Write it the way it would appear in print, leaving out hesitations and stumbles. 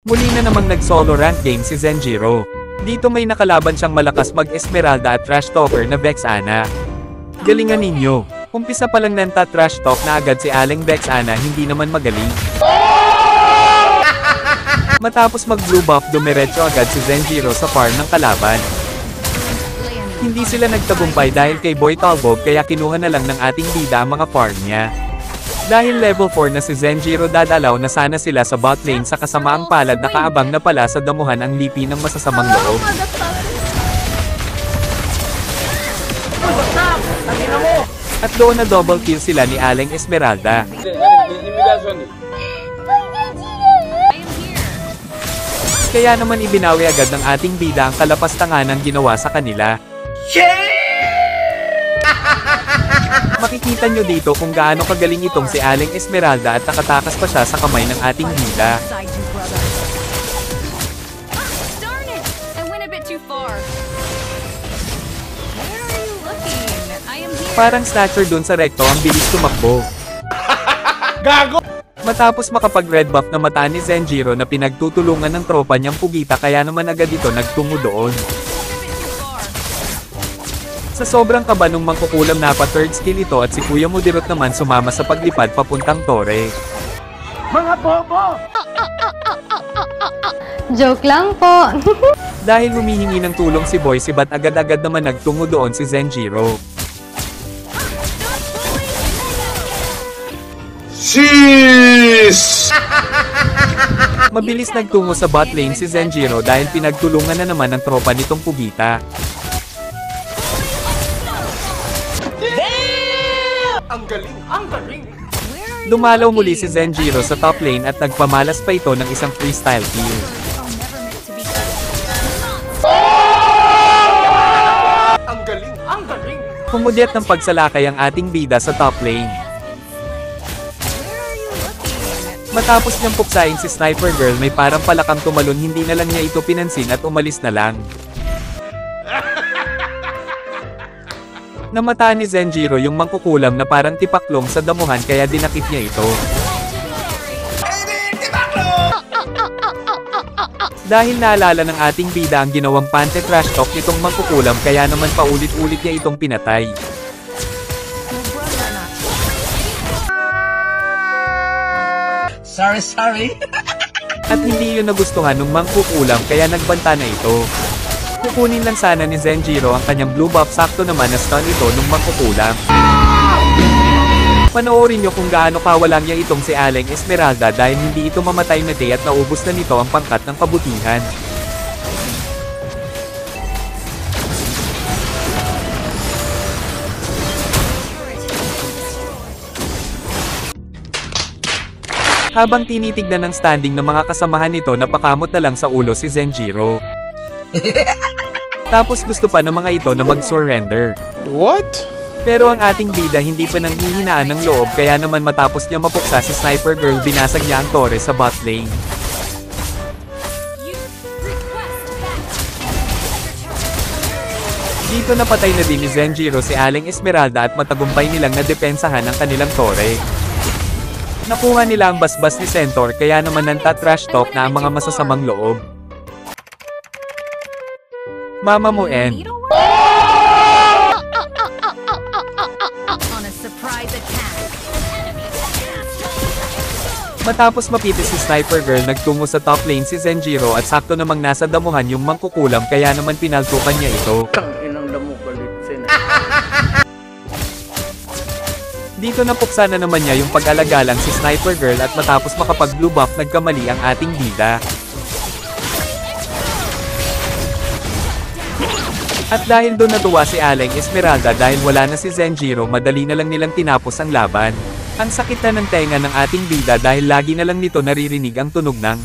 Muli na namang nag-solo rank game si Zenjiro. Dito may nakalaban siyang malakas mag-Esmeralda at trash talker na Vexana. Galingan ninyo. Umpisa pa lang nanta trash talk na agad si Aling Vexana, hindi naman magaling. Matapos mag-blue buff dumiretso agad si Zenjiro sa farm ng kalaban. Hindi sila nagtagumpay dahil kay Boy Talbog kaya kinuha na lang ng ating bida ang mga farm niya. Dahil level 4 na si Zenjiro dadalaw na sana sila sa bot lane sa kasamaang palad nakaabang na pala sa damuhan ang lipi ng masasamang loob. At doon na double kill sila ni Aling Esmeralda. Kaya naman ibinawi agad ng ating bida ang kalapastanganang ginawa sa kanila. Makikita nyo dito kung gaano kagaling itong si Aling Esmeralda at nakatakas pa siya sa kamay ng ating bida. Parang snatcher dun sa recto ang bilis tumakbo. Gago! Matapos makapag-red buff na mata ni Zenjiro na pinagtutulungan ng tropa niyang Pugita kaya naman agad ito nagtungo doon. Sa sobrang kaba nung mangkukulam na pa third skill ito at si Kuya Mudirot naman sumama sa paglipad papuntang tore. Mga bobo! Joke lang po. Dahil humihingi ng tulong si Boy Sibat agad-agad naman nagtungo doon si Zenjiro. Sheesh! Mabilis nagtungo sa bot lane si Zenjiro dahil pinagtulungan na naman ng tropa nitong Pugita. Ang galing! Ang galing! Dumalaw muli si Zenjiro sa top lane at nagpamalas pa ito ng isang freestyle kill. Ang galing! Ang galing! Pumudyat ng pagsalakay ang ating bida sa top lane. Matapos niyang puksain si Sniper Girl may parang palakang tumalon, hindi na lang niya ito pinansin at umalis na lang. Namataan ni Zenjiro yung mangkukulam na parang tipaklong sa damuhan kaya dinakip niya ito. Dahil naalala ng ating bida ang ginawang pante trash talk nitong mangkukulam kaya naman paulit-ulit niya itong pinatay. Sorry. At hindi yun nagustuhan ng mangkukulam kaya nagbanta na ito. Kukunin lang sana ni Zenjiro ang kanyang blue buff, sakto naman na stun ito nung mangkukulam. Panoorin nyo kung gaano kawalang niya itong si Aling Esmeralda dahil hindi ito mamatay na day at naubos na nito ang pangkat ng kabutihan. Habang tinitignan ng standing ng mga kasamahan nito napakamot na lang sa ulo si Zenjiro. Tapos gusto pa ng mga ito na mag-surrender. What? Pero ang ating bida hindi pa nanghihinaan ng loob kaya naman matapos niya mapuksa si Sniper Girl binasag niya ang tore sa bot lane. Dito napatay na din ni Zenjiro si Aling Esmeralda at matagumpay nilang nadepensahan ang kanilang tore. Nakuha nila ang basbas ni Centaur kaya naman nanta-trash talk na ang mga masasamang loob. Mama mo en. Matapos mapitis si Sniper Girl nagtungo sa top lane si Zenjiro at sakto namang nasa damuhan yung mangkukulam kaya naman pinaltukan niya ito. Dito napuksa na naman niya yung pag-alagalang si Sniper Girl at matapos makapag-blue buff nagkamali ang ating bida. At dahil doon natuwa si Aling Esmeralda dahil wala na si Zenjiro madali na lang nilang tinapos ang laban. Ang sakit na ng tenga ng ating bida dahil lagi na lang nito naririnig ang tunog ng